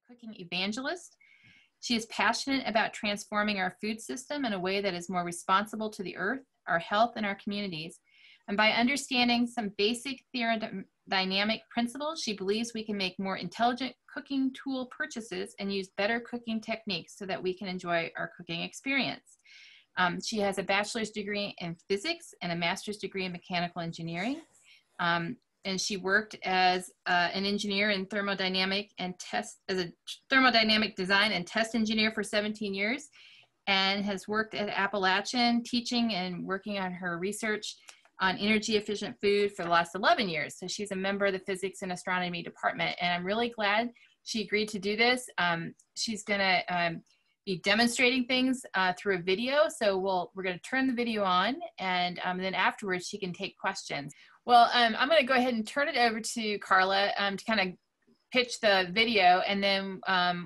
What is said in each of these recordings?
cooking evangelist. She is passionate about transforming our food system in a way that is more responsible to the earth, our health, and our communities. And by understanding some basic thermodynamic principles, she believes we can make more intelligent cooking tool purchases and use better cooking techniques so that we can enjoy our cooking experience. She has a bachelor's degree in physics and a master's degree in mechanical engineering. And she worked as an engineer in thermodynamic design and test engineer for 17 years, and has worked at Appalachian teaching and working on her research on energy efficient food for the last 11 years. So she's a member of the physics and astronomy department, and I'm really glad she agreed to do this. She's gonna be demonstrating things through a video. So we're gonna turn the video on, and then afterwards she can take questions. Well, I'm gonna go ahead and turn it over to Carla to kind of pitch the video, and then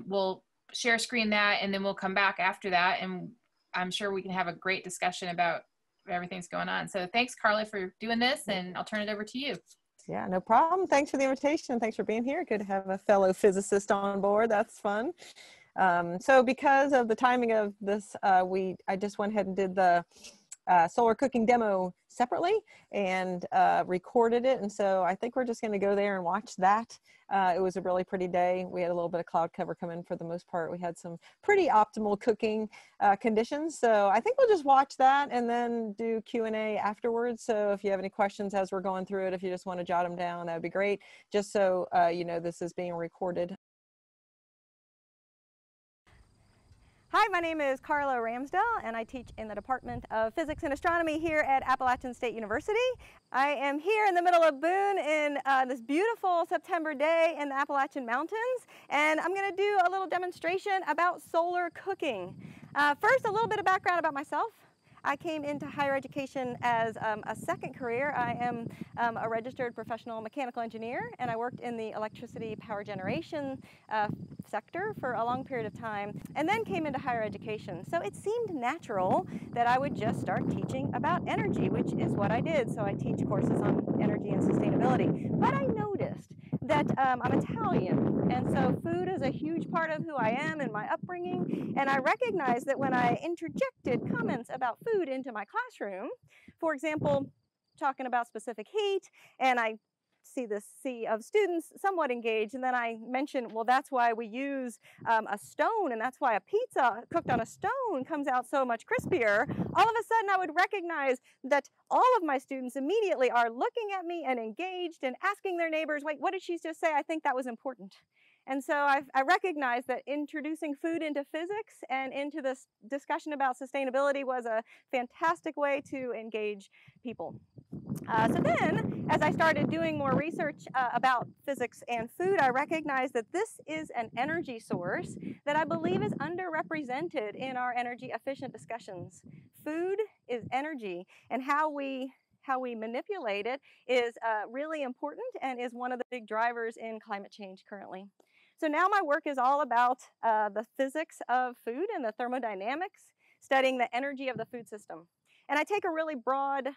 we'll share screen that, and then we'll come back after that, and I'm sure we can have a great discussion about everything's going on. So thanks, Carla, for doing this, and I'll turn it over to you. Yeah, no problem. Thanks for the invitation. Thanks for being here. Good to have a fellow physicist on board. That's fun. So because of the timing of this, I just went ahead and did the solar cooking demo separately and recorded it. And so I think we're just going to go there and watch that. It was a really pretty day. We had a little bit of cloud cover come in for the most part. We had some pretty optimal cooking conditions. So I think we'll just watch that and then do Q&A afterwards. So if you have any questions as we're going through it, if you just want to jot them down, that would be great. Just so you know, this is being recorded. Hi, my name is Carla Ramsdell, and I teach in the Department of Physics and Astronomy here at Appalachian State University. I am here in the middle of Boone in this beautiful September day in the Appalachian Mountains, and I'm going to do a little demonstration about solar cooking. First, a little bit of background about myself. I came into higher education as a second career. I am a registered professional mechanical engineer, and I worked in the electricity power generation sector for a long period of time, and then came into higher education. So it seemed natural that I would just start teaching about energy, which is what I did. So I teach courses on energy and sustainability. But I noticed that I'm Italian, and so food is a huge part of who I am and my upbringing, and I recognized that when I interjected comments about food into my classroom, for example, talking about specific heat, and I see this sea of students somewhat engaged, and then I mention, well, that's why we use a stone, and that's why a pizza cooked on a stone comes out so much crispier. All of a sudden I would recognize that all of my students immediately are looking at me and engaged and asking their neighbors, wait, what did she just say? I think that was important. And so I recognize that introducing food into physics and into this discussion about sustainability was a fantastic way to engage people. So then, as I started doing more research about physics and food, I recognized that this is an energy source that I believe is underrepresented in our energy efficient discussions. Food is energy, and how we manipulate it is really important and is one of the big drivers in climate change currently. So now my work is all about the physics of food and the thermodynamics, studying the energy of the food system. And I take a really broad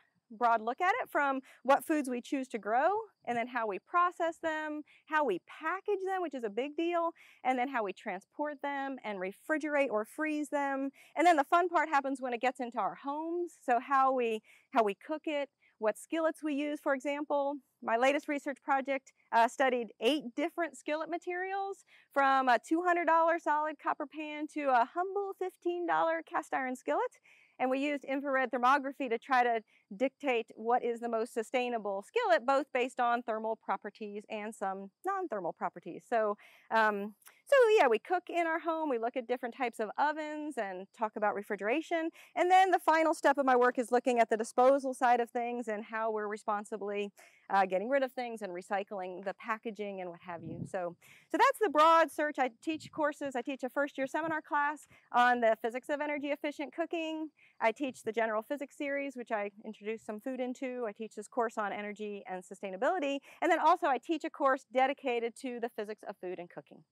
look at it, from what foods we choose to grow, and then how we process them, how we package them, which is a big deal, and then how we transport them and refrigerate or freeze them. And then the fun part happens when it gets into our homes, so how we cook it, what skillets we use, for example. My latest research project studied 8 different skillet materials, from a $200 solid copper pan to a humble $15 cast iron skillet. And we used infrared thermography to try to dictate what is the most sustainable skillet, both based on thermal properties and some non-thermal properties. So yeah, we cook in our home, we look at different types of ovens and talk about refrigeration. And then the final step of my work is looking at the disposal side of things and how we're responsibly getting rid of things and recycling the packaging and what have you. So that's the broad search. I teach courses. I teach a first-year seminar class on the physics of energy efficient cooking. I teach the general physics series, which I introduce some food into. I teach this course on energy and sustainability. And then also I teach a course dedicated to the physics of food and cooking.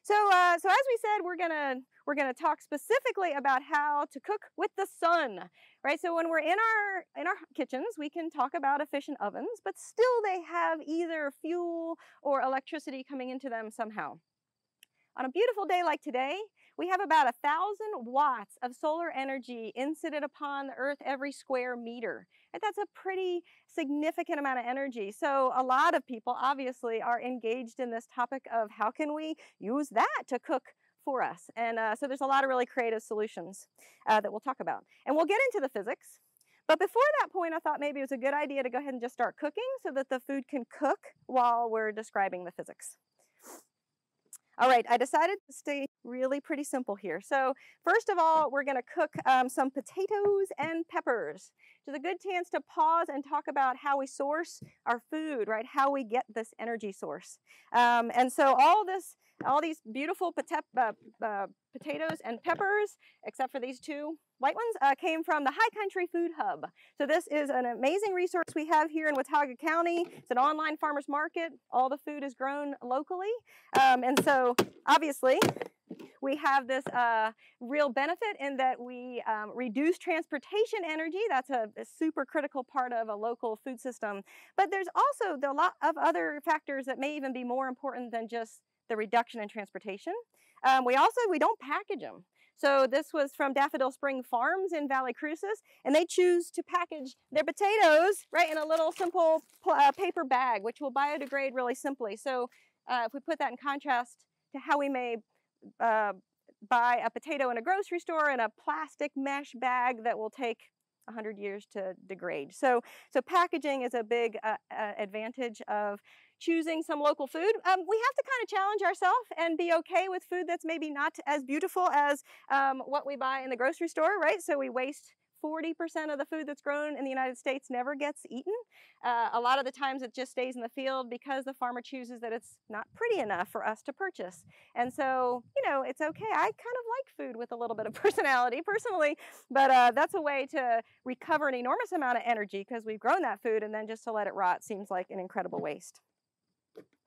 So as we said, we're gonna talk specifically about how to cook with the sun, right? So when we're in our kitchens, we can talk about efficient ovens, but still they have either fuel or electricity coming into them somehow. on a beautiful day like today, we have about 1,000 watts of solar energy incident upon the Earth every square meter. And that's a pretty significant amount of energy. So a lot of people obviously are engaged in this topic of how can we use that to cook for us. And so there's a lot of really creative solutions that we'll talk about. And we'll get into the physics. But before that point, I thought maybe it was a good idea to go ahead and just start cooking so that the food can cook while we're describing the physics. All right, I decided to stay really pretty simple here. So first of all, we're going to cook some potatoes and peppers, which is a good chance to pause and talk about how we source our food, right? How we get this energy source. And so all these beautiful potatoes and peppers, except for these two white ones, came from the High Country Food Hub. So this is an amazing resource we have here in Watauga County. It's an online farmers market. All the food is grown locally. And so obviously we have this real benefit in that we reduce transportation energy. That's a super critical part of a local food system. But there's also a lot of other factors that may even be more important than just the reduction in transportation. We don't package them. So this was from Daffodil Spring Farms in Valley Cruces, and they choose to package their potatoes, right, in a little simple paper bag, which will biodegrade really simply. So if we put that in contrast to how we may buy a potato in a grocery store in a plastic mesh bag that will take 100 years to degrade. So packaging is a big advantage of choosing some local food. We have to kind of challenge ourselves and be okay with food that's maybe not as beautiful as what we buy in the grocery store, right? So we waste 40% of the food that's grown in the United States never gets eaten. A lot of the times it just stays in the field because the farmer chooses that it's not pretty enough for us to purchase. And so, you know, it's okay. I kind of like food with a little bit of personality personally, but that's a way to recover an enormous amount of energy because we've grown that food, and then just to let it rot seems like an incredible waste.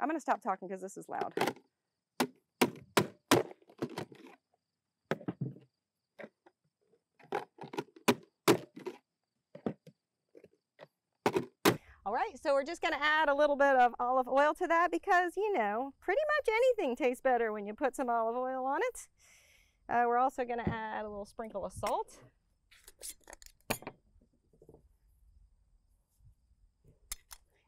I'm going to stop talking because this is loud. All right, so we're just going to add a little bit of olive oil to that because, you know, pretty much anything tastes better when you put some olive oil on it. We're also going to add a little sprinkle of salt.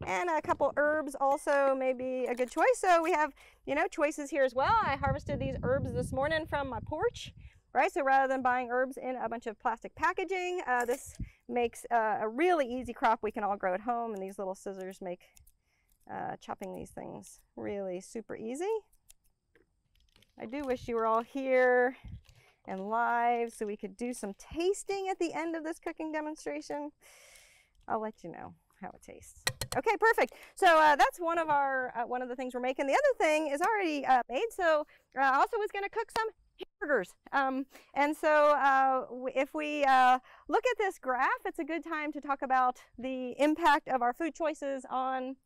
And a couple herbs also may be a good choice. So we have, you know, choices here as well. I harvested these herbs this morning from my porch, right? So rather than buying herbs in a bunch of plastic packaging, this makes a really easy crop we can all grow at home. And these little scissors make chopping these things really super easy. I do wish you were all here and live so we could do some tasting at the end of this cooking demonstration. I'll let you know how it tastes. Okay, perfect. So that's one of the things we're making. The other thing is already made. So I also was going to cook some hamburgers. And so if we look at this graph, it's a good time to talk about the impact of our food choices on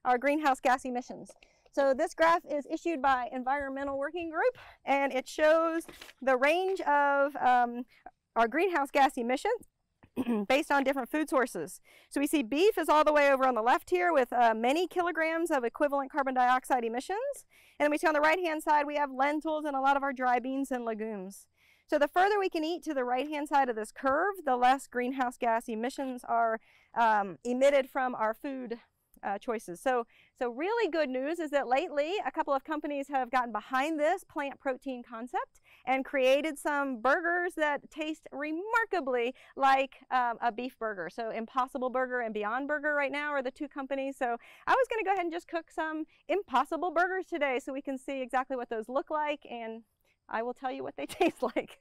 our greenhouse gas emissions. So this graph is issued by Environmental Working Group, and it shows the range of our greenhouse gas emissions based on different food sources. So we see beef is all the way over on the left here with many kilograms of equivalent carbon dioxide emissions. And then we see on the right-hand side, we have lentils and a lot of our dry beans and legumes. So the further we can eat to the right-hand side of this curve, the less greenhouse gas emissions are emitted from our food choices. So really good news is that lately a couple of companies have gotten behind this plant protein concept and created some burgers that taste remarkably like a beef burger. So Impossible Burger and Beyond Burger right now are the two companies. So I was going to go ahead and just cook some Impossible Burgers today so we can see exactly what those look like, and I will tell you what they taste like.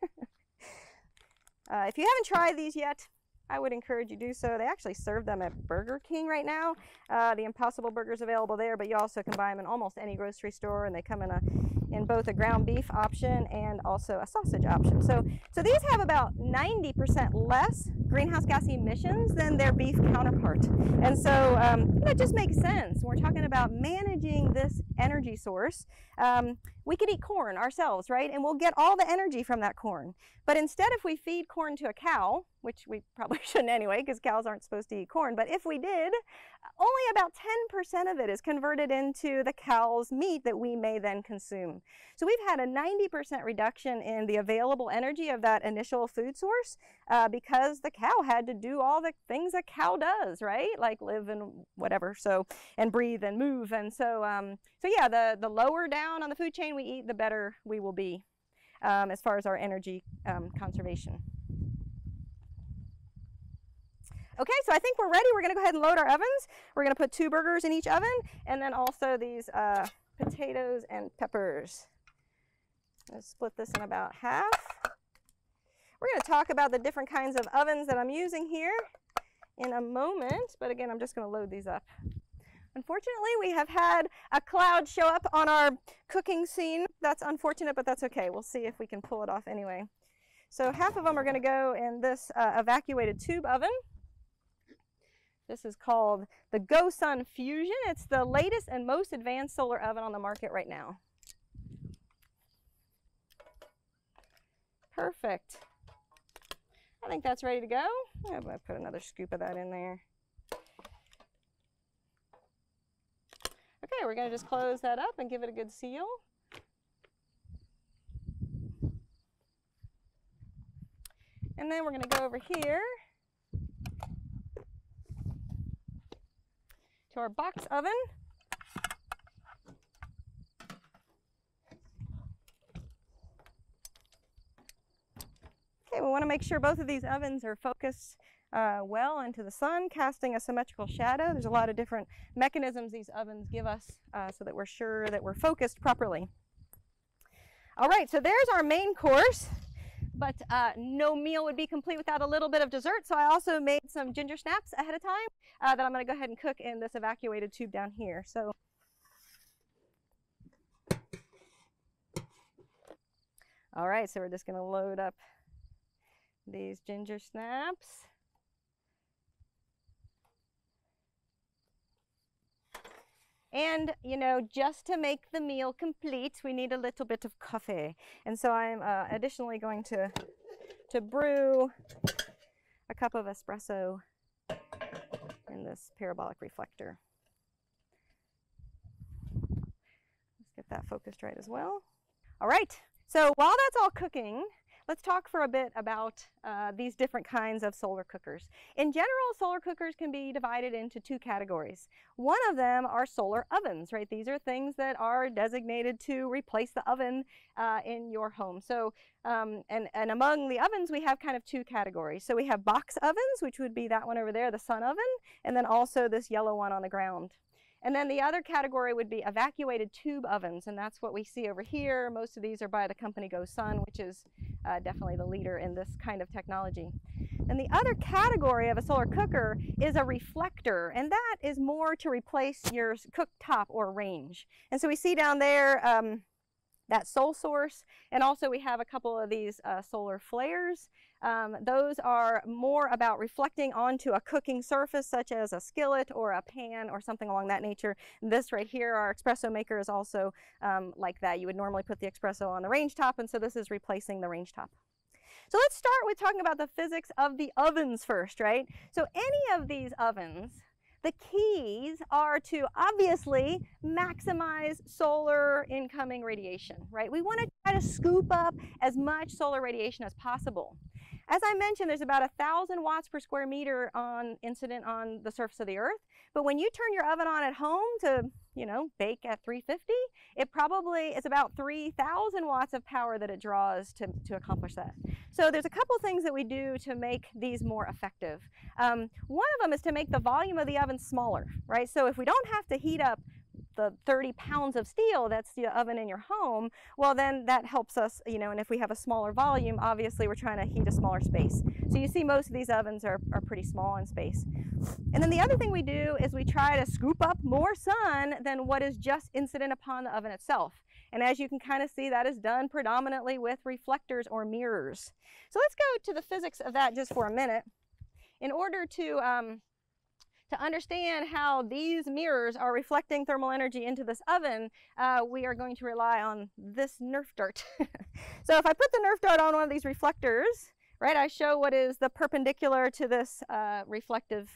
If you haven't tried these yet, I would encourage you to do so. They actually serve them at Burger King right now. The Impossible Burger's available there, but you also can buy them in almost any grocery store, and they come in both a ground beef option and also a sausage option. So these have about 90% less greenhouse gas emissions than their beef counterpart. And so it just makes sense. We're talking about managing this energy source. We could eat corn ourselves, right? And we'll get all the energy from that corn. But instead, if we feed corn to a cow, which we probably shouldn't anyway because cows aren't supposed to eat corn, but if we did, only about 10% of it is converted into the cow's meat that we may then consume. So we've had a 90% reduction in the available energy of that initial food source because the cow had to do all the things a cow does, right? Like live and whatever, so, and breathe and move. And so, so yeah, the lower down on the food chain we eat, the better we will be as far as our energy conservation. Okay, so I think we're ready. We're going to go ahead and load our ovens. We're going to put 2 burgers in each oven, and then also these potatoes and peppers. Let's split this in about half. We're going to talk about the different kinds of ovens that I'm using here in a moment, but again, I'm just going to load these up. Unfortunately, we have had a cloud show up on our cooking scene. That's unfortunate, but that's okay. We'll see if we can pull it off anyway. So half of them are going to go in this evacuated tube oven. This is called the GoSun Fusion. It's the latest and most advanced solar oven on the market right now. Perfect. I think that's ready to go. I'm going to put another scoop of that in there. Okay, we're going to just close that up and give it a good seal. And then we're going to go over here to our box oven. Okay, we want to make sure both of these ovens are focused well into the sun, casting a symmetrical shadow. There's a lot of different mechanisms these ovens give us so that we're sure that we're focused properly. All right, so there's our main course, but no meal would be complete without a little bit of dessert, so I also made some ginger snaps ahead of time that I'm going to go ahead and cook in this evacuated tube down here. So all right, so we're just going to load up these ginger snaps. And, you know, just to make the meal complete, we need a little bit of coffee. And so I'm additionally going to brew a cup of espresso in this parabolic reflector. Let's get that focused right as well. All right, so while that's all cooking, let's talk for a bit about these different kinds of solar cookers. In general, solar cookers can be divided into 2 categories. One of them are solar ovens, right? These are things that are designated to replace the oven in your home. So, and among the ovens, we have kind of 2 categories. So we have box ovens, which would be that one over there, the sun oven, and then also this yellow one on the ground. And then the other category would be evacuated tube ovens, and that's what we see over here. Most of these are by the company GoSun, which is definitely the leader in this kind of technology. And the other category of a solar cooker is a reflector, and that is more to replace your cooktop or range. And so we see down there that Sol source, and also we have a couple of these solar flares. Those are more about reflecting onto a cooking surface such as a skillet or a pan or something along that nature. This right here, our espresso maker, is also like that. You would normally put the espresso on the range top, and so this is replacing the range top. So let's start with talking about the physics of the ovens first, right? So any of these ovens, the keys are to obviously maximize solar incoming radiation, right? We want to try to scoop up as much solar radiation as possible. As I mentioned, there's about 1,000 watts per square meter incident on the surface of the Earth. But when you turn your oven on at home to, you know, bake at 350, it probably is about 3,000 watts of power that it draws to accomplish that. So there's a couple things that we do to make these more effective. One of them is to make the volume of the oven smaller, right? So if we don't have to heat up the 30 pounds of steel that's the oven in your home, well then that helps us, you know, and if we have a smaller volume, obviously we're trying to heat a smaller space. So you see most of these ovens are pretty small in space. And then the other thing we do is we try to scoop up more sun than what is just incident upon the oven itself. And as you can kind of see, that is done predominantly with reflectors or mirrors. So let's go to the physics of that just for a minute. In order to understand how these mirrors are reflecting thermal energy into this oven, we are going to rely on this Nerf dart. So if I put the Nerf dart on one of these reflectors, right? I show what is the perpendicular to this reflective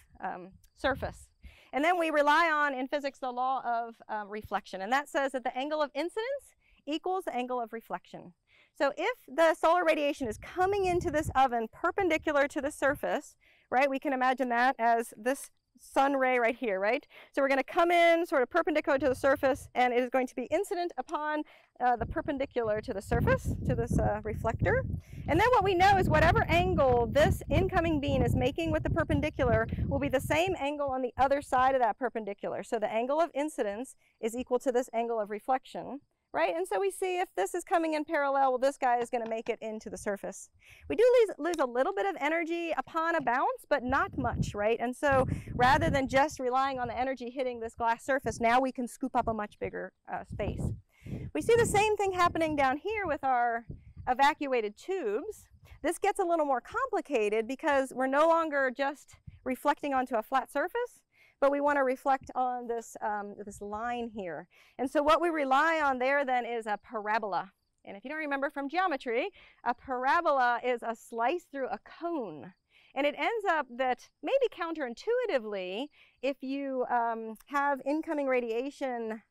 surface. And then we rely on, in physics, the law of reflection. And that says that the angle of incidence equals the angle of reflection. So if the solar radiation is coming into this oven perpendicular to the surface, right, we can imagine that as this sun ray right here, right? So we're going to come in sort of perpendicular to the surface, and it is going to be incident upon the perpendicular to the surface, to this reflector. And then what we know is whatever angle this incoming beam is making with the perpendicular will be the same angle on the other side of that perpendicular. So the angle of incidence is equal to this angle of reflection, right? And so we see if this is coming in parallel, well, this guy is going to make it into the surface. We do lose a little bit of energy upon a bounce, but not much, right? And so rather than just relying on the energy hitting this glass surface, now we can scoop up a much bigger space. We see the same thing happening down here with our evacuated tubes. This gets a little more complicated because we're no longer just reflecting onto a flat surface, but we want to reflect on this, this line here. And so what we rely on there then is a parabola. And if you don't remember from geometry, a parabola is a slice through a cone. And it ends up that maybe counterintuitively, if you have incoming radiation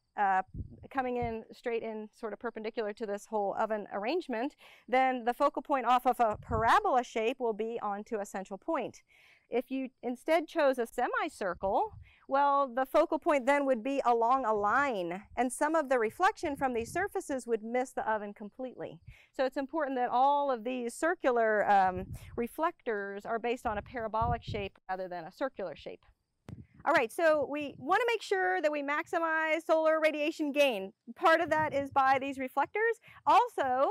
coming in straight in sort of perpendicular to this whole oven arrangement, then the focal point off of a parabola shape will be onto a central point. If you instead chose a semicircle, well, the focal point then would be along a line, and some of the reflection from these surfaces would miss the oven completely. So it's important that all of these circular reflectors are based on a parabolic shape rather than a circular shape. All right, so we want to make sure that we maximize solar radiation gain. Part of that is by these reflectors. Also,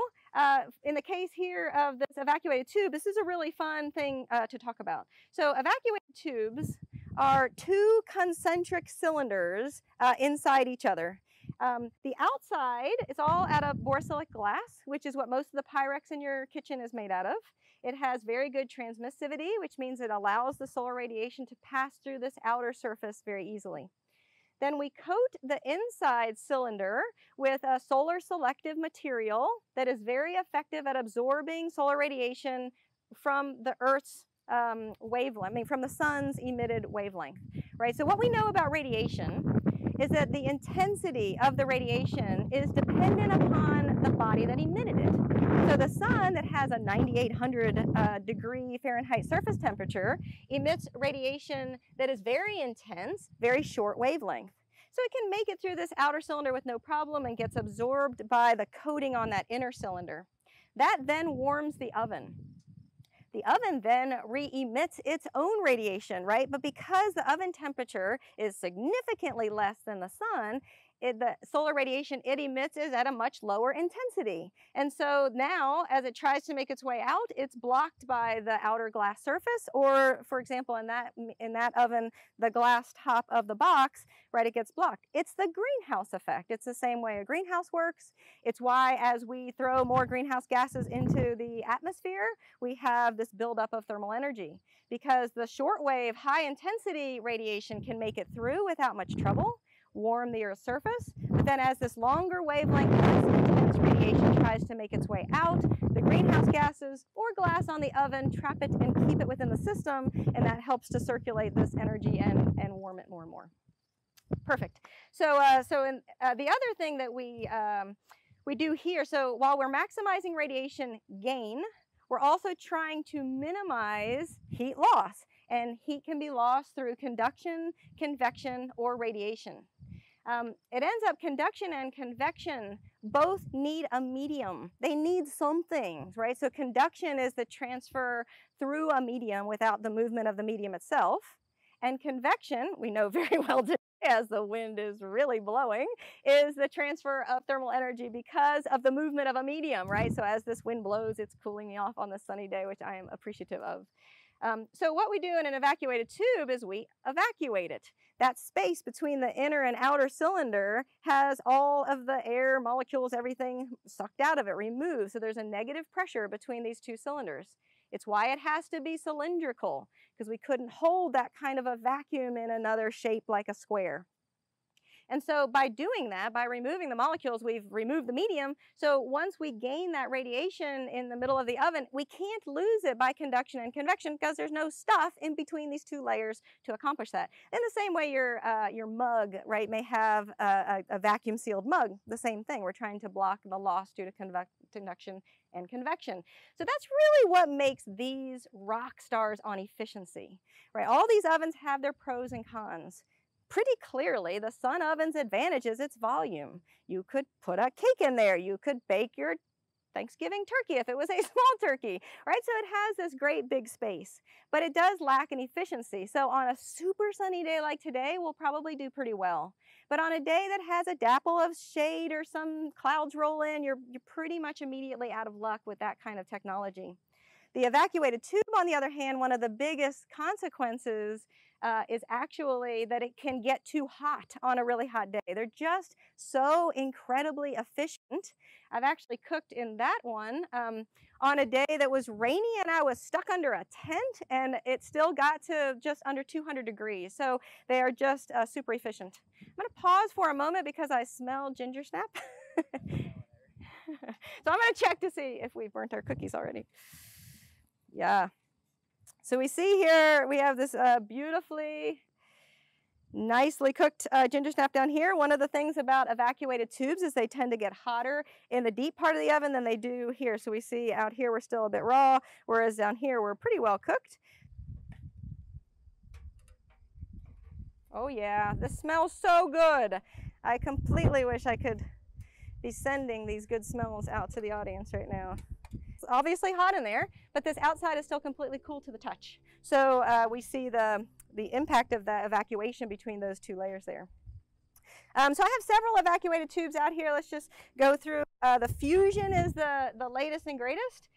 in the case here of this evacuated tube, this is a really fun thing to talk about. So evacuated tubes are two concentric cylinders inside each other. The outside is all out of borosilicate glass, which is what most of the Pyrex in your kitchen is made out of. It has very good transmissivity, which means it allows the solar radiation to pass through this outer surface very easily. Then we coat the inside cylinder with a solar selective material that is very effective at absorbing solar radiation from the Earth's wavelength, from the sun's emitted wavelength, right? So what we know about radiation is that the intensity of the radiation is dependent upon the body that emitted it. So the sun, that has a 9,800 degree Fahrenheit surface temperature, emits radiation that is very intense, very short wavelength. So it can make it through this outer cylinder with no problem and gets absorbed by the coating on that inner cylinder. That then warms the oven. The oven then re-emits its own radiation, right? But because the oven temperature is significantly less than the sun, the solar radiation it emits is at a much lower intensity. And so now, as it tries to make its way out, it's blocked by the outer glass surface, or for example, in that oven, the glass top of the box, right, it gets blocked. It's the greenhouse effect. It's the same way a greenhouse works. It's why as we throw more greenhouse gases into the atmosphere, we have this buildup of thermal energy, because the shortwave high intensity radiation can make it through without much trouble, warm the Earth's surface, but then as this longer wavelength, less intense radiation tries to make its way out, the greenhouse gases or glass on the oven trap it and keep it within the system, and that helps to circulate this energy and warm it more and more. Perfect. So, the other thing that we do here, so while we're maximizing radiation gain, we're also trying to minimize heat loss, and heat can be lost through conduction, convection, or radiation. It ends up conduction and convection both need a medium. They need something, right? So conduction is the transfer through a medium without the movement of the medium itself. And convection, we know very well today as the wind is really blowing, is the transfer of thermal energy because of the movement of a medium, right? So as this wind blows, it's cooling me off on this sunny day, which I am appreciative of. So what we do in an evacuated tube is we evacuate it. That space between the inner and outer cylinder has all of the air molecules, everything sucked out of it, removed. So there's a negative pressure between these two cylinders. It's why it has to be cylindrical, because we couldn't hold that kind of a vacuum in another shape like a square. And so by doing that, by removing the molecules, we've removed the medium. So once we gain that radiation in the middle of the oven, we can't lose it by conduction and convection because there's no stuff in between these two layers to accomplish that. In the same way your mug, right, may have a vacuum sealed mug, the same thing. We're trying to block the loss due to conduction and convection. So that's really what makes these rock stars on efficiency, right? All these ovens have their pros and cons. Pretty clearly, the sun oven's advantage is its volume. You could put a cake in there. You could bake your Thanksgiving turkey if it was a small turkey, right? So it has this great big space, but it does lack in efficiency. So on a super sunny day like today, we'll probably do pretty well. But on a day that has a dapple of shade or some clouds roll in, you're pretty much immediately out of luck with that kind of technology. The evacuated tube, on the other hand, one of the biggest consequences is actually that it can get too hot on a really hot day. They're just so incredibly efficient. I've actually cooked in that one on a day that was rainy and I was stuck under a tent and it still got to just under 200 degrees. So they are just super efficient. I'm going to pause for a moment because I smell ginger snap. So I'm going to check to see if we burnt our cookies already. Yeah. So we see here, we have this beautifully, nicely cooked ginger snap down here. One of the things about evacuated tubes is they tend to get hotter in the deep part of the oven than they do here. So we see out here we're still a bit raw, whereas down here we're pretty well cooked. Oh yeah, this smells so good. I completely wish I could be sending these good smells out to the audience right now. It's obviously hot in there, but this outside is still completely cool to the touch. So we see the impact of the evacuation between those two layers there. So I have several evacuated tubes out here. Let's just go through. The fusion is the latest and greatest.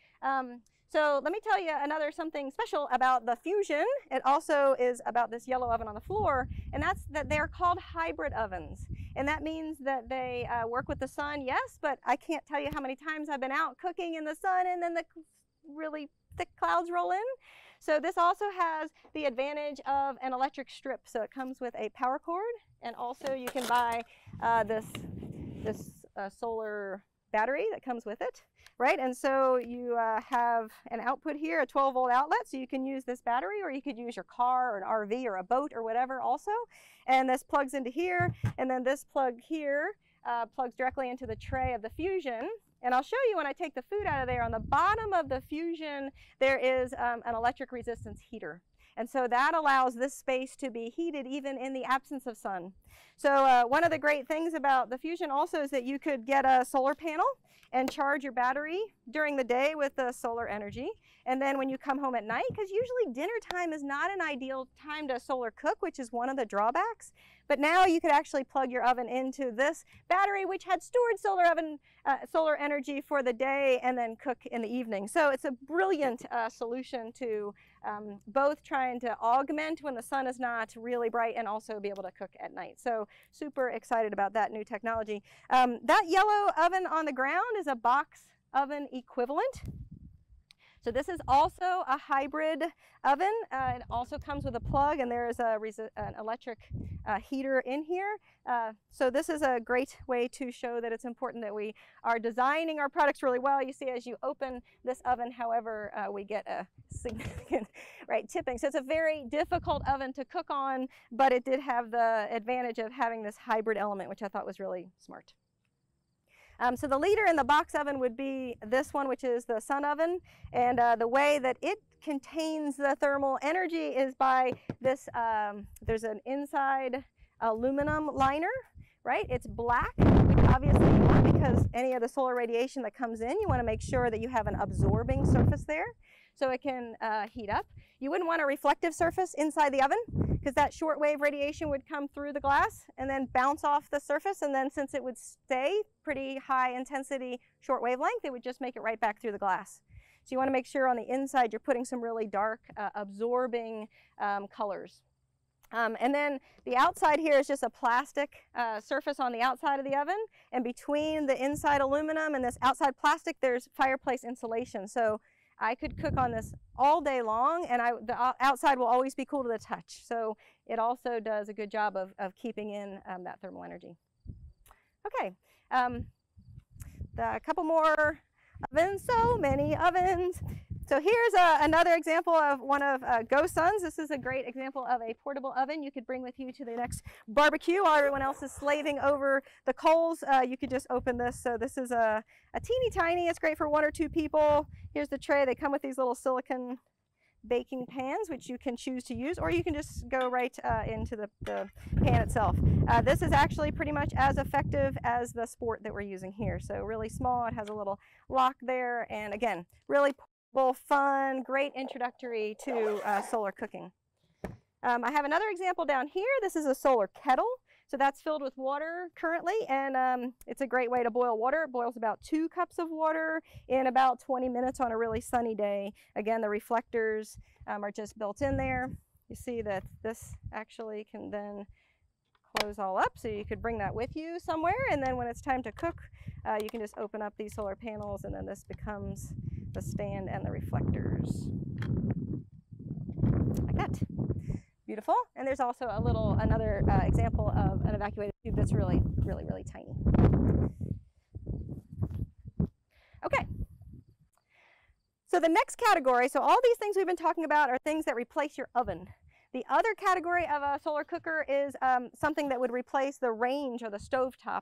So let me tell you something special about the fusion. It also is about this yellow oven on the floor, and that's that they're called hybrid ovens. And that means that they work with the sun, yes, but I can't tell you how many times I've been out cooking in the sun and then the really thick clouds roll in. So this also has the advantage of an electric strip. So it comes with a power cord, and also you can buy this solar battery that comes with it, right? And so you have an output here, a 12-volt outlet, so you can use this battery, or you could use your car or an RV or a boat or whatever also. And this plugs into here, and then this plug here plugs directly into the tray of the fusion. And I'll show you when I take the food out of there, on the bottom of the fusion, there is an electric resistance heater. And so that allows this space to be heated even in the absence of sun. So one of the great things about the fusion also is that you could get a solar panel and charge your battery during the day with the solar energy. And then when you come home at night, because usually dinner time is not an ideal time to solar cook, which is one of the drawbacks. But now you could actually plug your oven into this battery, which had stored solar energy for the day, and then cook in the evening. So it's a brilliant solution to both trying to augment when the sun is not really bright and also be able to cook at night. So super excited about that new technology. That yellow oven on the ground is a box oven equivalent. So this is also a hybrid oven. It also comes with a plug, and there is an electric heater in here. So this is a great way to show that it's important that we are designing our products really well. You see, as you open this oven, however, we get a significant tipping. So it's a very difficult oven to cook on, but it did have the advantage of having this hybrid element, which I thought was really smart. So the leader in the box oven would be this one, which is the sun oven. And the way that it contains the thermal energy is by this, there's an inside aluminum liner, right? It's black, which obviously you want because any of the solar radiation that comes in, you want to make sure that you have an absorbing surface there so it can heat up. You wouldn't want a reflective surface inside the oven because that shortwave radiation would come through the glass and then bounce off the surface, and then since it would stay pretty high intensity short wavelength, it would just make it right back through the glass. So you want to make sure on the inside you're putting some really dark absorbing colors. And then the outside here is just a plastic surface on the outside of the oven, and between the inside aluminum and this outside plastic there's fireplace insulation. So I could cook on this all day long, and the outside will always be cool to the touch. So it also does a good job of keeping in that thermal energy. Okay, a couple more ovens, so many ovens. So here's another example of one of GoSun's. This is a great example of a portable oven you could bring with you to the next barbecue while everyone else is slaving over the coals. You could just open this. So this is a teeny tiny, it's great for 1 or 2 people. Here's the tray. They come with these little silicone baking pans, which you can choose to use, or you can just go right into the pan itself. This is actually pretty much as effective as the Sport that we're using here. So really small, it has a little lock there, and again, really portable, fun, great introductory to solar cooking. I have another example down here. This is a solar kettle. So that's filled with water currently, and it's a great way to boil water. It boils about 2 cups of water in about 20 minutes on a really sunny day. Again, the reflectors are just built in there. You see that this actually can then close all up, so you could bring that with you somewhere, and then when it's time to cook, you can just open up these solar panels, and then this becomes the stand and the reflectors. Like that. Beautiful. And there's also another example of an evacuated tube that's really, really, really tiny. Okay. So the next category, so all these things we've been talking about are things that replace your oven. The other category of a solar cooker is something that would replace the range or the stovetop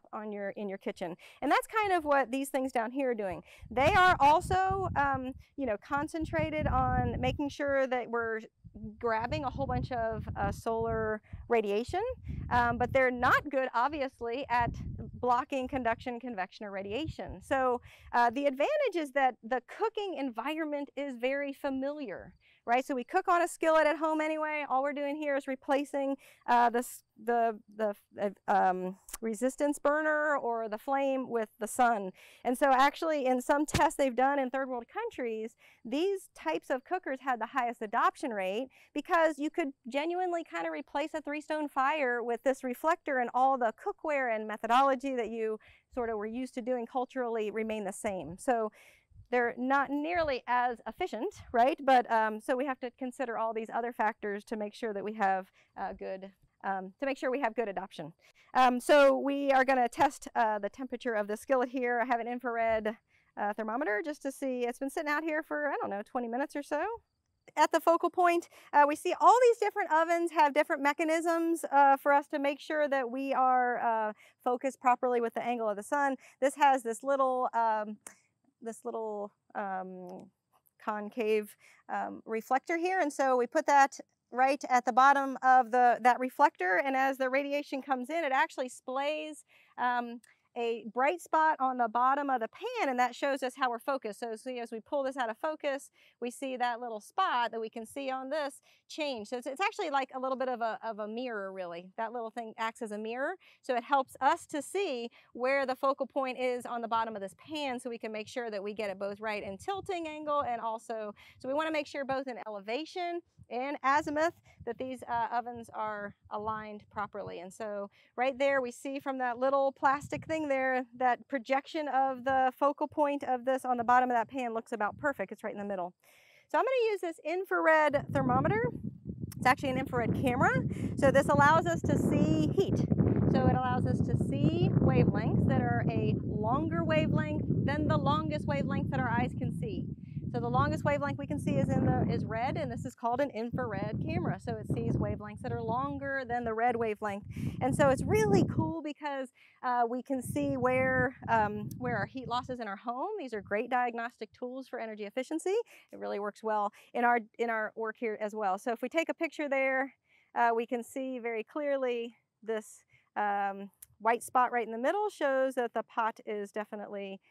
in your kitchen. And that's kind of what these things down here are doing. They are also, concentrated on making sure that we're grabbing a whole bunch of solar radiation, but they're not good, obviously, at blocking conduction, convection, or radiation. So the advantage is that the cooking environment is very familiar, right? So we cook on a skillet at home anyway. All we're doing here is replacing the resistance burner or the flame with the sun. And so actually in some tests they've done in third world countries, these types of cookers had the highest adoption rate because you could genuinely kind of replace a 3-stone fire with this reflector, and all the cookware and methodology that you sort of were used to doing culturally remain the same. So they're not nearly as efficient, right? But so we have to consider all these other factors to make sure that we have good adoption. So we are going to test the temperature of the skillet here. I have an infrared thermometer just to see. It's been sitting out here for, I don't know, 20 minutes or so. At the focal point, we see all these different ovens have different mechanisms for us to make sure that we are focused properly with the angle of the sun. This has this little concave reflector here, and so we put that right at the bottom of that reflector, and as the radiation comes in, it actually splays a bright spot on the bottom of the pan, and that shows us how we're focused. So see, as we pull this out of focus, we see that little spot that we can see on this change. So it's actually like a little bit of a mirror, really. That little thing acts as a mirror, so it helps us to see where the focal point is on the bottom of this pan, so we can make sure that we get it both right in tilting angle, and also, so we want to make sure both in elevation and azimuth that these ovens are aligned properly. And so right there we see from that little plastic thing there, that projection of the focal point of this on the bottom of that pan looks about perfect. It's right in the middle. So I'm going to use this infrared thermometer. It's actually an infrared camera. So this allows us to see heat. So it allows us to see wavelengths that are a longer wavelength than the longest wavelength that our eyes can see. So the longest wavelength we can see is red, and this is called an infrared camera. So it sees wavelengths that are longer than the red wavelength. And so it's really cool because we can see where our heat loss is in our home. These are great diagnostic tools for energy efficiency. It really works well in our work here as well. So if we take a picture there, we can see very clearly this white spot right in the middle shows that the pot is definitely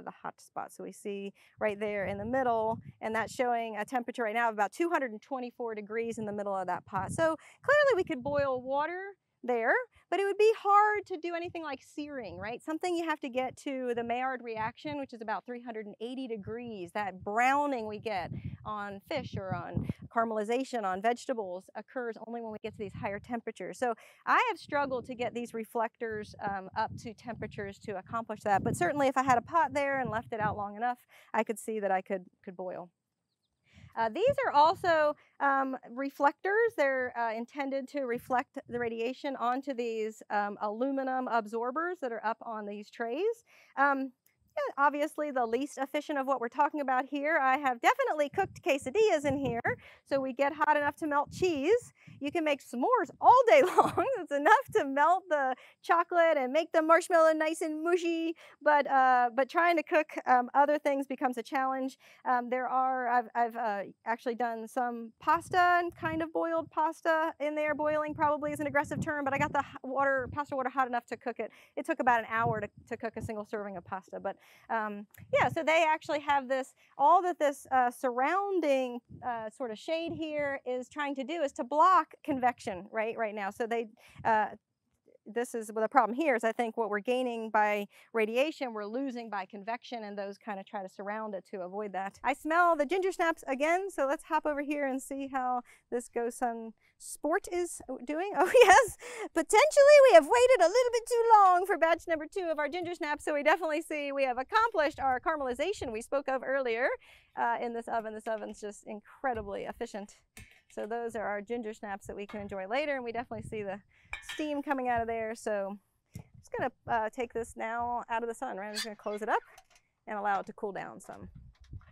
the hot spot. So we see right there in the middle, and that's showing a temperature right now of about 224 degrees in the middle of that pot. So clearly we could boil water there, but it would be hard to do anything like searing, right? Something you have to get to the Maillard reaction, which is about 380 degrees. That browning we get on fish or on caramelization on vegetables occurs only when we get to these higher temperatures. So I have struggled to get these reflectors up to temperatures to accomplish that. But certainly if I had a pot there and left it out long enough, I could see that I could boil. These are also reflectors. They're intended to reflect the radiation onto these aluminum absorbers that are up on these trays. Yeah, obviously the least efficient of what we're talking about here. I have definitely cooked quesadillas in here, so we get hot enough to melt cheese. You can make s'mores all day long. It's enough to melt the chocolate and make the marshmallow nice and mushy, but trying to cook other things becomes a challenge. I've actually done some pasta and kind of boiled pasta in there. Boiling probably is an aggressive term, but I got the pasta water hot enough to cook it. It took about an hour to cook a single serving of pasta, but yeah, so they actually have this, all that this surrounding sort of shade here is trying to do is to block convection right now. So they, this is the problem here is I think what we're gaining by radiation, we're losing by convection, and those kind of try to surround it to avoid that. I smell the ginger snaps again, so let's hop over here and see how this Go-Sun Sport is doing. Oh yes, potentially we have waited a little bit too long for batch number 2 of our ginger snaps, so we definitely see we have accomplished our caramelization we spoke of earlier in this oven. This oven's just incredibly efficient. So those are our ginger snaps that we can enjoy later, and we definitely see the steam coming out of there. So I'm just going to take this now out of the sun, right? I'm just going to close it up and allow it to cool down some.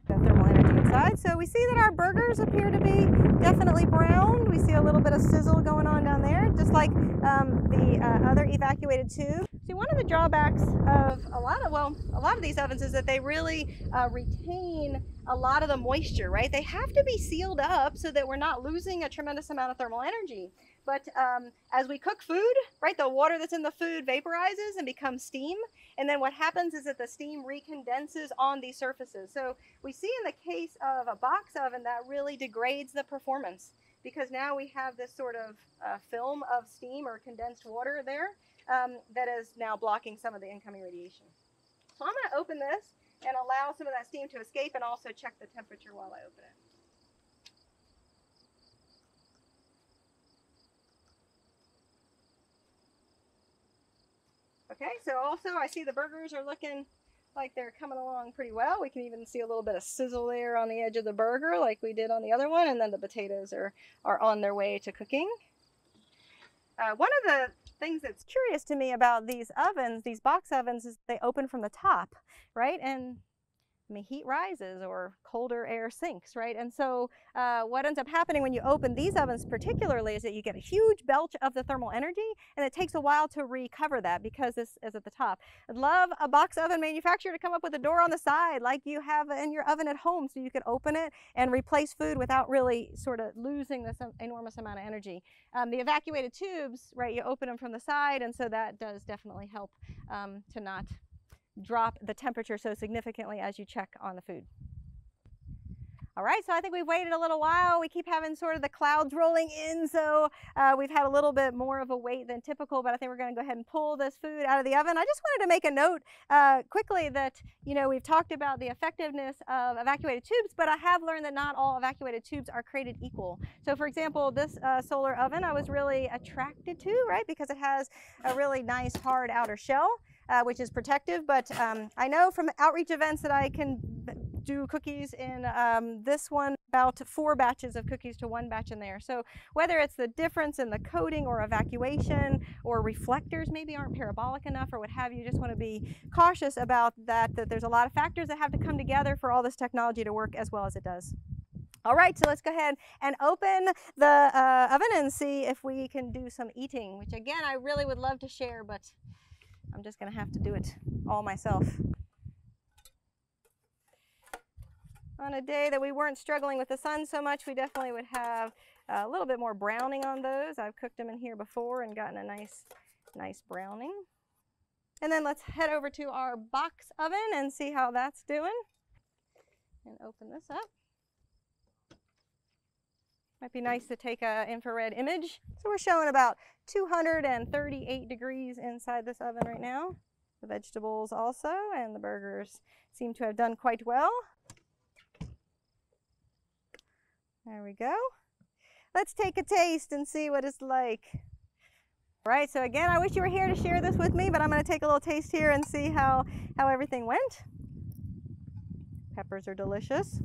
The thermal energy inside. So we see that our burgers appear to be definitely browned. We see a little bit of sizzle going on down there, just like the other evacuated tube. See, one of the drawbacks of a lot of these ovens is that they really retain a lot of the moisture, right? They have to be sealed up so that we're not losing a tremendous amount of thermal energy. But as we cook food, right, the water that's in the food vaporizes and becomes steam. And then what happens is that the steam recondenses on these surfaces. So we see in the case of a box oven that really degrades the performance, because now we have this sort of film of steam or condensed water there that is now blocking some of the incoming radiation. So I'm going to open this and allow some of that steam to escape, and also check the temperature while I open it. Okay, so also I see the burgers are looking like they're coming along pretty well. We can even see a little bit of sizzle there on the edge of the burger like we did on the other one, and then the potatoes are on their way to cooking. One of the things that's curious to me about these ovens, these box ovens, is they open from the top, right? And I mean, heat rises or colder air sinks, right? And so what ends up happening when you open these ovens particularly is that you get a huge belch of the thermal energy, and it takes a while to recover that because this is at the top. I'd love a box oven manufacturer to come up with a door on the side like you have in your oven at home, so you could open it and replace food without really sort of losing this enormous amount of energy. The evacuated tubes, right, you open them from the side, and so that does definitely help to not drop the temperature so significantly as you check on the food. All right, so I think we've waited a little while. We keep having sort of the clouds rolling in, so we've had a little bit more of a wait than typical, but I think we're going to go ahead and pull this food out of the oven. I just wanted to make a note quickly that, you know, we've talked about the effectiveness of evacuated tubes, but I have learned that not all evacuated tubes are created equal. So for example, this solar oven I was really attracted to, right, because it has a really nice hard outer shell, which is protective, but I know from outreach events that I can do cookies in this one, about 4 batches of cookies to 1 batch in there. So whether it's the difference in the coating or evacuation or reflectors maybe aren't parabolic enough or what have you, just want to be cautious about that there's a lot of factors that have to come together for all this technology to work as well as it does. All right, so let's go ahead and open the oven and see if we can do some eating, which again I really would love to share, but I'm just going to have to do it all myself. On a day that we weren't struggling with the sun so much, we definitely would have a little bit more browning on those. I've cooked them in here before and gotten a nice browning. And then let's head over to our box oven and see how that's doing. And open this up. Might be nice to take an infrared image. So we're showing about 238 degrees inside this oven right now. The vegetables also, and the burgers seem to have done quite well. There we go. Let's take a taste and see what it's like. All right, so again, I wish you were here to share this with me, but I'm going to take a little taste here and see how everything went. Peppers are delicious.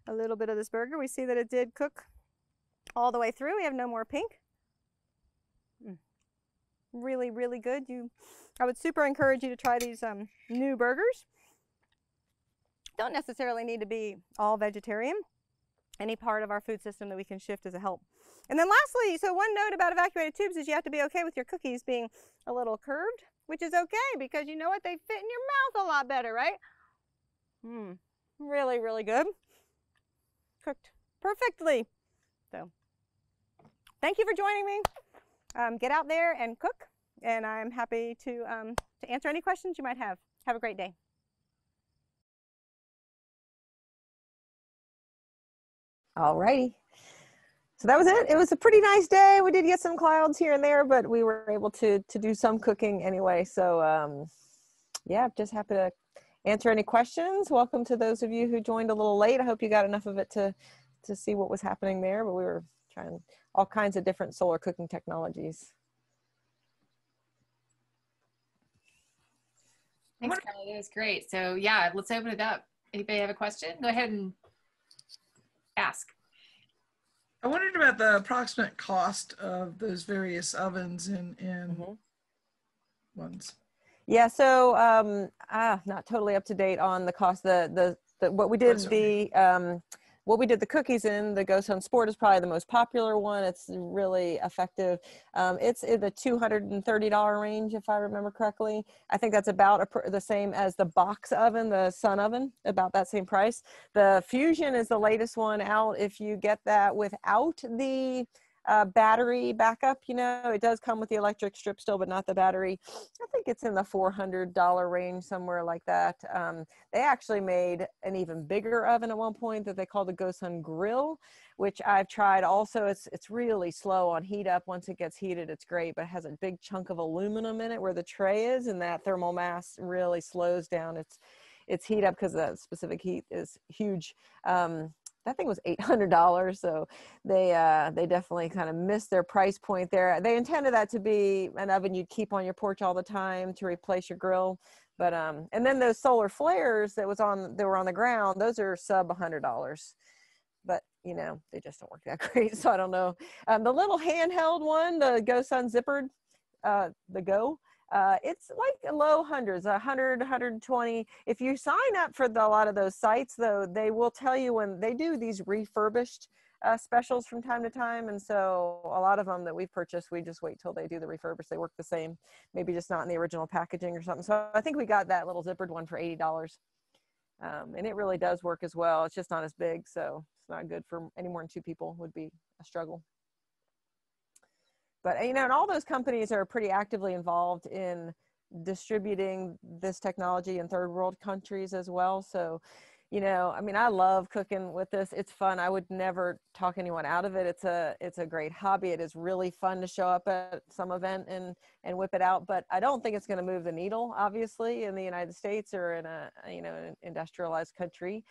A little bit of this burger, we see that it did cook all the way through. We have no more pink. Really, really good. I would super encourage you to try these new burgers. Don't necessarily need to be all vegetarian. Any part of our food system that we can shift is a help. And then lastly, so one note about evacuated tubes is you have to be okay with your cookies being a little curved, which is okay because you know what? They fit in your mouth a lot better, right? Really, really good. Cooked perfectly. So thank you for joining me. Get out there and cook, and I'm happy to answer any questions you might have. Have a great day. All righty. So that was it. It was a pretty nice day. We did get some clouds here and there, but we were able to do some cooking anyway. So yeah, just happy to answer any questions. Welcome to those of you who joined a little late. I hope you got enough of it to see what was happening there, but we were trying all kinds of different solar cooking technologies. Thanks, Carla. That was great. So yeah, let's open it up. Anybody have a question? Go ahead and ask. I wondered about the approximate cost of those various ovens and ones. Yeah, so not totally up to date on the cost. What we did the cookies in, the GoSun Sport is probably the most popular one. It's really effective. It's in the $230 range, if I remember correctly. I think that's about the same as the box oven, the Sun oven, about that same price. The Fusion is the latest one out. If you get that without the battery backup, you know, it does come with the electric strip still, but not the battery. I think it's in the $400 range, somewhere like that. They actually made an even bigger oven at one point that they call the GoSun Grill, which I've tried also. It's really slow on heat up. Once it gets heated, it's great, but it has a big chunk of aluminum in it where the tray is, and that thermal mass really slows down its heat up because the specific heat is huge. That thing was $800, so they definitely kind of missed their price point there. They intended that to be an oven you'd keep on your porch all the time to replace your grill, but and then those solar flares that were on the ground, those are sub $100, but you know, they just don't work that great. So I don't know. The little handheld one, the GoSun Zippered, the Go. It's like low hundreds, 100, 120. If you sign up for a lot of those sites, though, they will tell you when they do these refurbished specials from time to time. And so a lot of them that we've purchased, we just wait till they do the refurbish. They work the same, maybe just not in the original packaging or something. So I think we got that little zippered one for $80. And it really does work as well. It's just not as big, so it's not good for any more than 2 people, would be a struggle. But, you know, and all those companies are pretty actively involved in distributing this technology in third world countries as well. So, you know, I mean, I love cooking with this. It's fun. I would never talk anyone out of it. It's a great hobby. It is really fun to show up at some event and whip it out. But I don't think it's going to move the needle, obviously, in the United States or in an industrialized country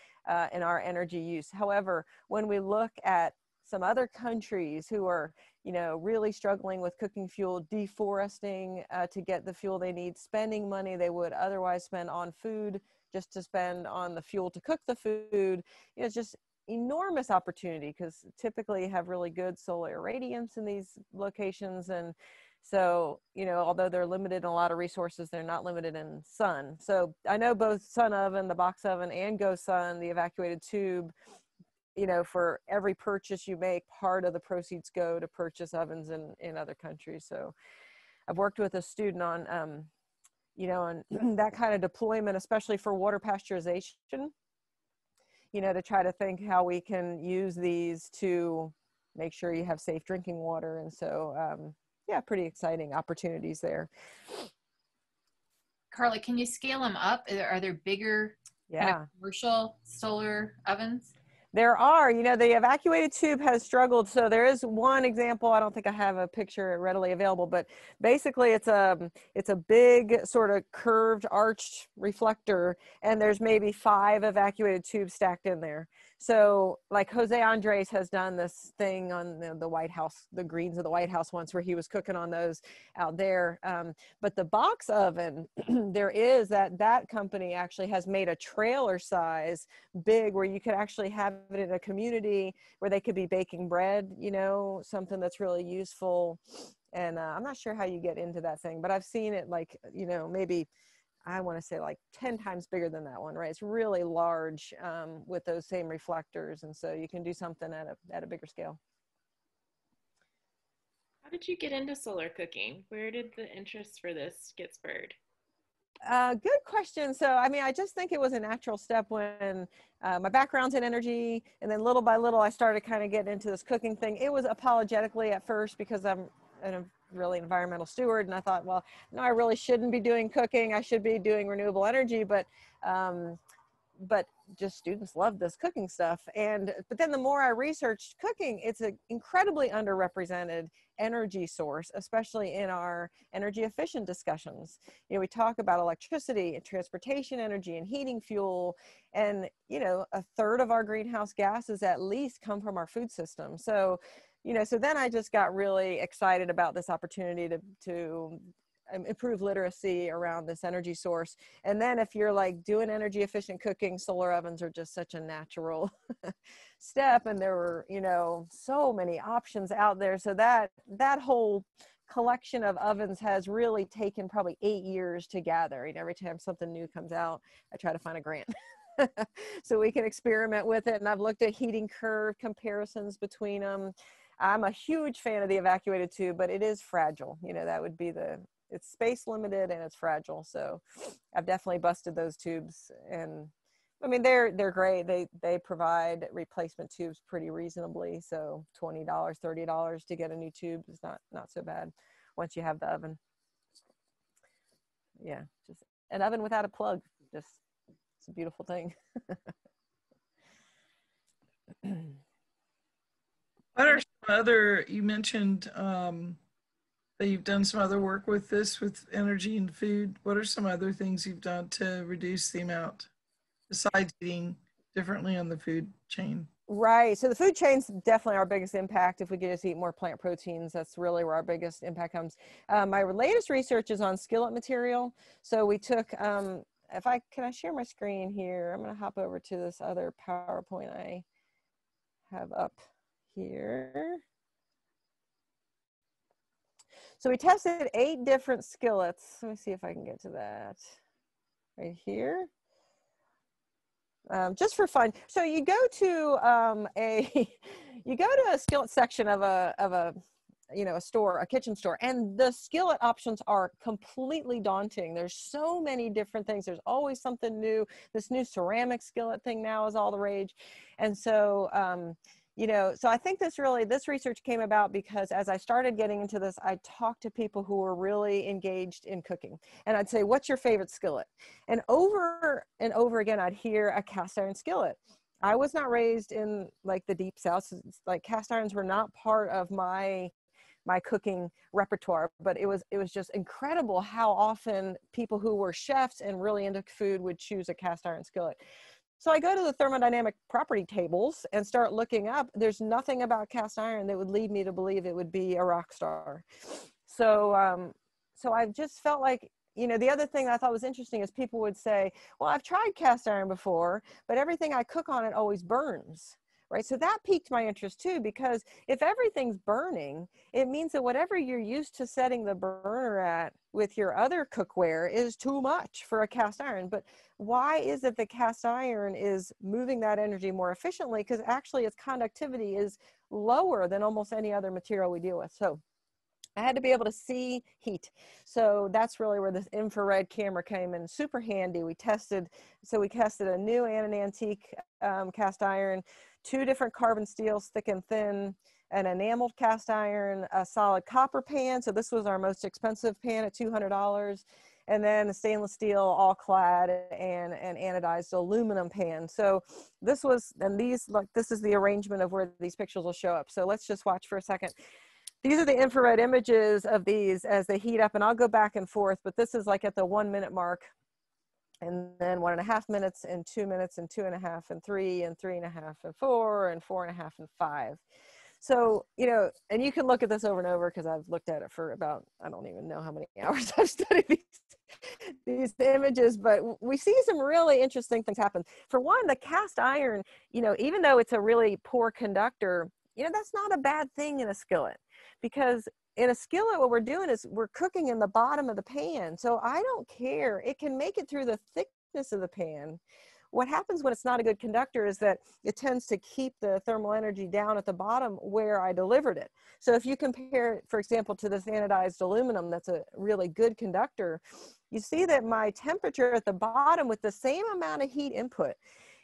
in our energy use. However, when we look at some other countries who are, you know, really struggling with cooking fuel, deforesting to get the fuel they need, spending money they would otherwise spend on food just to spend on the fuel to cook the food, you know, it's just enormous opportunity because typically you have really good solar irradiance in these locations. And so, you know, although they're limited in a lot of resources, they're not limited in sun. So I know both Sun Oven, the box oven, and GoSun, the evacuated tube, you know, for every purchase you make, part of the proceeds go to purchase ovens in other countries. So I've worked with a student on, you know, on that kind of deployment, especially for water pasteurization, you know, to try to think how we can use these to make sure you have safe drinking water. And so, yeah, pretty exciting opportunities there. Carla, can you scale them up? Are there bigger kind of commercial solar ovens? There are, you know, the evacuated tube has struggled. So there is one example. I don't think I have a picture readily available, but basically it's a big sort of curved arched reflector, and there's maybe 5 evacuated tubes stacked in there. So like Jose Andres has done this thing on the White House, the greens of the White House once, where he was cooking on those out there. But the box oven, there is that company actually has made a trailer size big, where you could actually have it in a community where they could be baking bread, you know, something that's really useful. And I'm not sure how you get into that thing, but I've seen it, like, you know, maybe I want to say like 10 times bigger than that one, right? It's really large with those same reflectors. And so you can do something at a bigger scale. How did you get into solar cooking? Where did the interest for this get spurred? Good question. So, I mean, I just think it was a natural step when my background's in energy, and then little by little, I started kind of getting into this cooking thing. It was apologetically at first because I'm a really environmental steward, and I thought, well, no, I really shouldn't be doing cooking. I should be doing renewable energy, but just students love this cooking stuff. But then the more I researched cooking, it's an incredibly underrepresented energy source, especially in our energy efficient discussions. You know, we talk about electricity and transportation energy and heating fuel, and, you know, 1/3 of our greenhouse gases at least come from our food system. So, you know, so then I just got really excited about this opportunity to improve literacy around this energy source. And then if you're like doing energy efficient cooking, solar ovens are just such a natural step. And there were, you know, so many options out there. So that whole collection of ovens has really taken probably 8 years to gather. And every time something new comes out, I try to find a grant so we can experiment with it. And I've looked at heating curve comparisons between them. I'm a huge fan of the evacuated tube, but it is fragile. You know, that would be it's space limited and it's fragile. So I've definitely busted those tubes, and I mean, they're great. They provide replacement tubes pretty reasonably. So $20, $30 to get a new tube is not so bad once you have the oven. Yeah, just an oven without a plug. Just, it's a beautiful thing. What are some other, you mentioned that you've done some other work with this, with energy and food. What are some other things you've done to reduce the amount, besides eating differently on the food chain? Right. So the food chain's definitely our biggest impact. If we could just eat more plant proteins, that's really where our biggest impact comes. My latest research is on skillet material. So we took, can I share my screen here? I'm going to hop over to this other PowerPoint I have up here. So we tested 8 different skillets. Let me see if I can get to that right here. Just for fun. So you go to a skillet section of a you know, a store, a kitchen store, and the skillet options are completely daunting. There's so many different things. There's always something new. This new ceramic skillet thing now is all the rage. And so you know, so I think this research came about because as I started getting into this, I talked to people who were really engaged in cooking, and I'd say, what's your favorite skillet? And over again, I'd hear a cast iron skillet. I was not raised in like the deep South. Like cast irons were not part of my cooking repertoire, but it was just incredible how often people who were chefs and really into food would choose a cast iron skillet. So I go to the thermodynamic property tables and start looking up. There's nothing about cast iron that would lead me to believe it would be a rock star. So, so I just felt like, you know, the other thing I thought was interesting is people would say, well, I've tried cast iron before, but everything I cook on it always burns. Right? So that piqued my interest too, because if everything's burning, it means that whatever you're used to setting the burner at with your other cookware is too much for a cast iron. But why is it the cast iron is moving that energy more efficiently? Because actually its conductivity is lower than almost any other material we deal with. So I had to be able to see heat. So that's really where this infrared camera came in super handy. We tested a new and an antique cast iron, 2 different carbon steels, thick and thin, an enameled cast iron, a solid copper pan. So this was our most expensive pan at $200. and then a stainless steel all clad and an anodized aluminum pan. So this was, and these, like, this is the arrangement of where these pictures will show up. So let's just watch for a second. These are the infrared images of these as they heat up, and I'll go back and forth, but this is like at the 1 minute mark, and then 1.5 minutes and 2 minutes and 2.5 and 3 and 3.5 and 4 and 4.5 and 5. So, you know, and you can look at this over and over because I've looked at it for about, I don't even know how many hours I've studied these images, but we see some really interesting things happen. For one, the cast iron, you know, even though it's a really poor conductor, you know, that's not a bad thing in a skillet, because in a skillet, what we're doing is we're cooking in the bottom of the pan. So I don't care. It can make it through the thickness of the pan. What happens when it's not a good conductor is that it tends to keep the thermal energy down at the bottom where I delivered it. So if you compare, for example, to this anodized aluminum, that's a really good conductor, you see that my temperature at the bottom with the same amount of heat input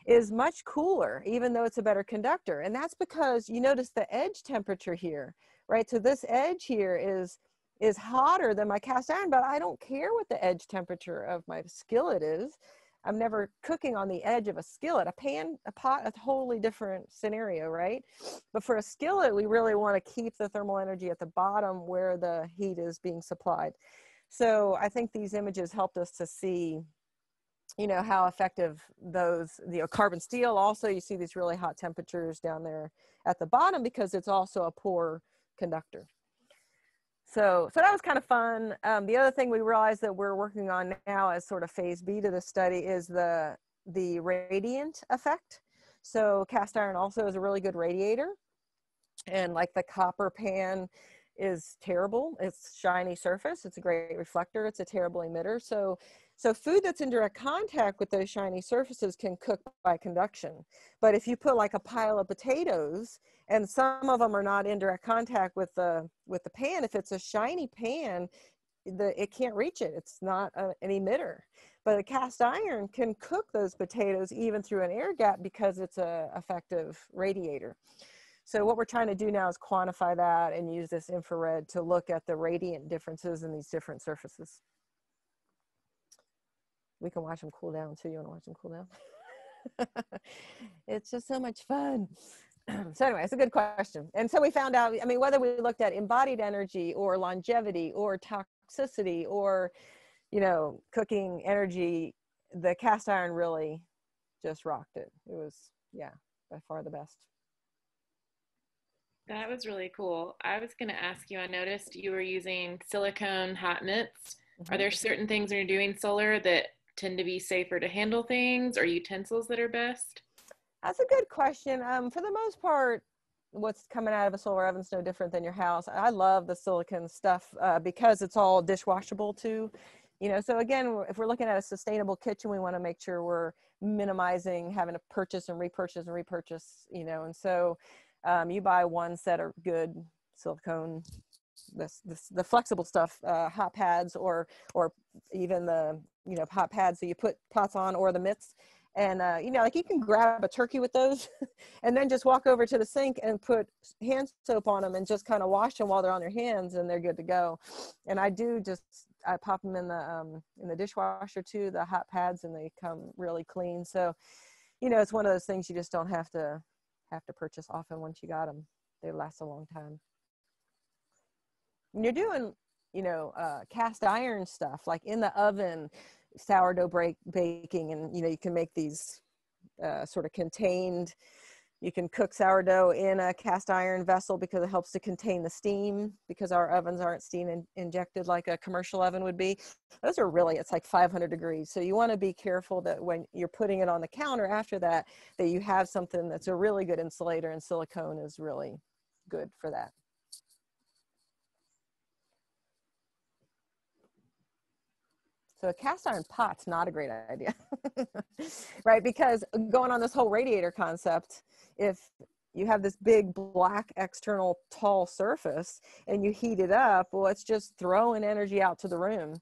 is much cooler, even though it's a better conductor. And that's because you notice the edge temperature here, right? So this edge here is hotter than my cast iron, but I don't care what the edge temperature of my skillet is. I'm never cooking on the edge of a skillet. A pan, a pot, a totally different scenario, right? But for a skillet, we really want to keep the thermal energy at the bottom where the heat is being supplied. So I think these images helped us to see, you know, how effective those, you know, carbon steel, also you see these really hot temperatures down there at the bottom because it's also a poor conductor. So that was kind of fun. The other thing we realized that we're working on now as sort of phase B to the study is the radiant effect. So cast iron also is a really good radiator, and like the copper pan is terrible. It's shiny surface. It's a great reflector. It's a terrible emitter. So food that's in direct contact with those shiny surfaces can cook by conduction. But if you put like a pile of potatoes, and some of them are not in direct contact with the pan, if it's a shiny pan, it can't reach it. It's not an emitter. But a cast iron can cook those potatoes even through an air gap because it's a effective radiator. So what we're trying to do now is quantify that and use this infrared to look at the radiant differences in these different surfaces. We can watch them cool down too. You want to watch them cool down? It's just so much fun. So anyway, it's a good question. And so we found out, I mean, whether we looked at embodied energy or longevity or toxicity or, you know, cooking energy, the cast iron really just rocked it. It was, yeah, by far the best. That was really cool. I was going to ask you, I noticed you were using silicone hot mitts. Are there certain things when you're doing solar that tend to be safer to handle things, or utensils that are best? That's a good question. For the most part, what's coming out of a solar oven is no different than your house. I love the silicone stuff because it's all dishwashable too. You know, so again, if we're looking at a sustainable kitchen, we want to make sure we're minimizing having to purchase and repurchase and repurchase, you know, and so you buy one set of good silicone, the flexible stuff, hot pads, or even the, you know, hot pads that you put pots on, or the mitts. And, you know, like you can grab a turkey with those and then just walk over to the sink and put hand soap on them and just kind of wash them while they're on your hands, and they're good to go. And I pop them in the dishwasher too, the hot pads, and they come really clean. So, you know, it's one of those things you just don't have to purchase often. Once you got them, they last a long time. When you're doing, you know, cast iron stuff, like in the oven, sourdough baking, and, you know, you can make these sort of contained, you can cook sourdough in a cast iron vessel because it helps to contain the steam, because our ovens aren't steam injected like a commercial oven would be. Those are really, it's like 500 degrees. So you want to be careful that when you're putting it on the counter after that, that you have something that's a really good insulator, and silicone is really good for that. So a cast iron pot's not a great idea, right? Because going on this whole radiator concept, if you have this big black external tall surface and you heat it up, well, it's just throwing energy out to the room.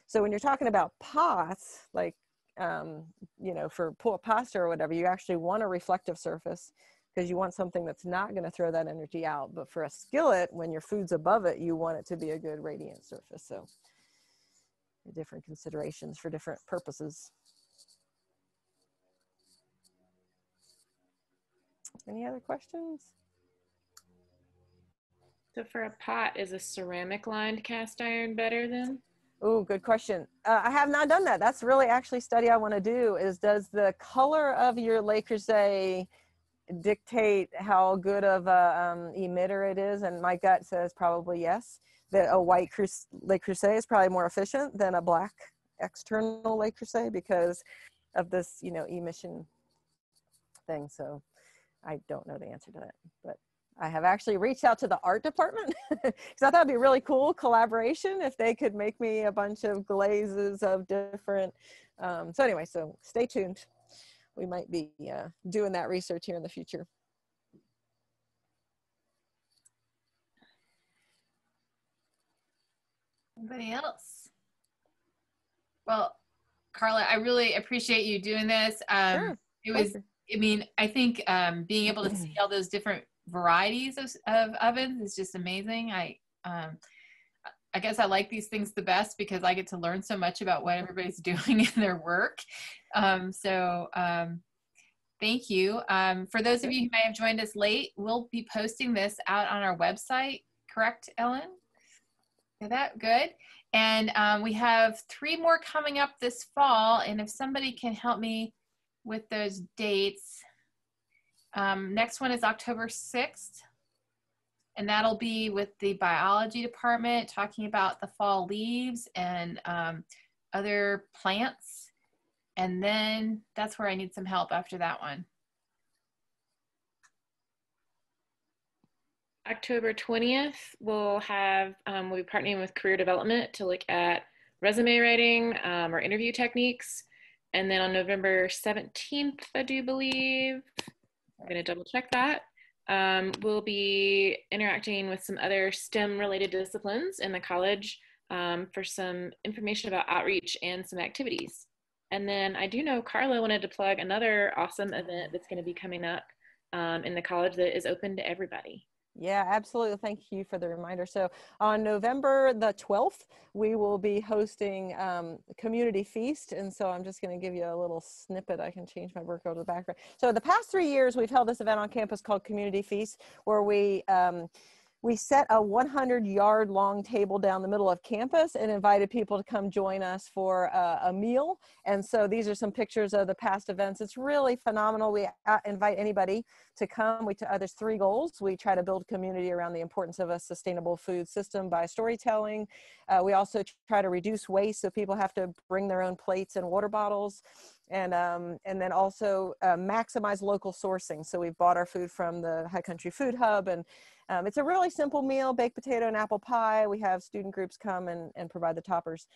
So when you're talking about pots, like, you know, for pasta or whatever, you actually want a reflective surface because you want something that's not going to throw that energy out. But for a skillet, when your food's above it, you want it to be a good radiant surface. So different considerations for different purposes. Any other questions? So for a pot, is a ceramic lined cast iron better than? Oh, good question. I have not done that. That's really actually a study I want to do, is does the color of your Le Creuset dictate how good of a emitter it is? And my gut says probably yes, that a white Le Creuset is probably more efficient than a black external Le Creuset because of this, you know, emission thing. So I don't know the answer to that, but I have actually reached out to the art department because I thought it'd be really cool collaboration if they could make me a bunch of glazes of different. So anyway, so stay tuned. We might be doing that research here in the future. Anybody else? Well, Carla, I really appreciate you doing this. Sure. It was, I mean, I think being able to see all those different varieties of ovens is just amazing. I guess I like these things the best because I get to learn so much about what everybody's doing in their work. Thank you. For those of you who may have joined us late, we'll be posting this out on our website. Correct, Ellen? Is that good? And we have 3 more coming up this fall. And if somebody can help me with those dates, next one is October 6th. And that'll be with the biology department, talking about the fall leaves and other plants. And then that's where I need some help after that one. October 20th, we'll be partnering with career development to look at resume writing or interview techniques. And then on November 17th, I do believe, I'm gonna double check that, we'll be interacting with some other STEM related disciplines in the college for some information about outreach and some activities. And then I do know Carla wanted to plug another awesome event that's gonna be coming up in the college that is open to everybody. Yeah, absolutely. Thank you for the reminder. So on November the 12th, we will be hosting a community feast. And so I'm just going to give you a little snippet. I can change my work over to the background. So the past 3 years, we've held this event on campus called Community Feast, where we set a 100-yard long table down the middle of campus and invited people to come join us for a meal. And so these are some pictures of the past events. It's really phenomenal. We invite anybody to come. There's 3 goals. We try to build community around the importance of a sustainable food system by storytelling. We also try to reduce waste, so people have to bring their own plates and water bottles. And then also maximize local sourcing. So we've bought our food from the High Country Food Hub, and it's a really simple meal: baked potato and apple pie. We have student groups come and provide the toppers.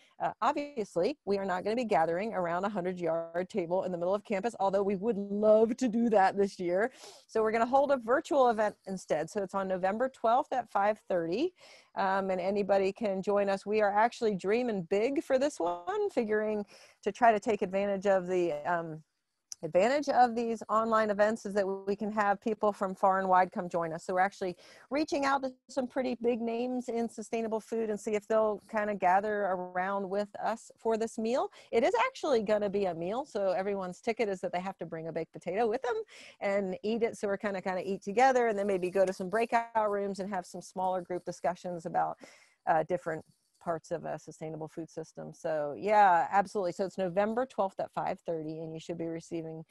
Obviously, we are not going to be gathering around a 100-yard table in the middle of campus, although we would love to do that this year. So we're going to hold a virtual event instead. So it's on November 12th at 5:30. And anybody can join us. We are actually dreaming big for this one, figuring to try to take advantage of these online events, is that we can have people from far and wide come join us. So we're actually reaching out to some pretty big names in sustainable food and see if they'll kind of gather around with us for this meal. It is actually going to be a meal, so everyone's ticket is that they have to bring a baked potato with them and eat it. So we're kind of eat together, and then maybe go to some breakout rooms and have some smaller group discussions about different parts of a sustainable food system. So yeah, absolutely. So it's November 12th at 5:30, and you should be receiving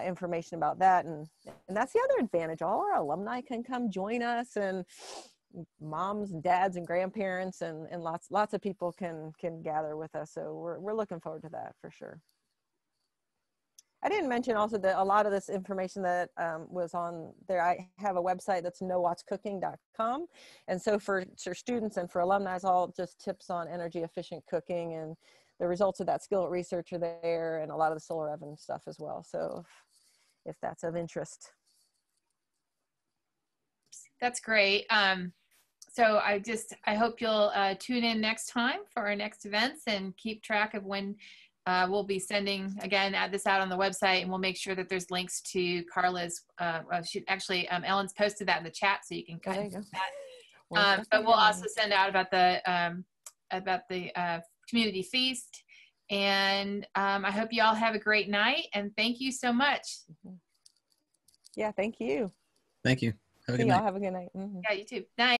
information about that. And that's the other advantage. All our alumni can come join us, and moms and dads and grandparents and lots of people can gather with us. So we're looking forward to that for sure. I didn't mention also that a lot of this information that was on there, I have a website that's knowwhatscooking.com. And so for students and for alumni, it's all just tips on energy efficient cooking, and the results of that skillet research are there, and a lot of the solar oven stuff as well. So if that's of interest. That's great. So I hope you'll tune in next time for our next events, and keep track of when we'll be sending, again, add this out on the website, and we'll make sure that there's links to Carla's, Ellen's posted that in the chat, so you can kind of do that. But we'll also send out about the community feast. And I hope you all have a great night, and thank you so much. Yeah, thank you. Thank you. Have a good See night. y'all. Have a good night. Yeah, you too. Night.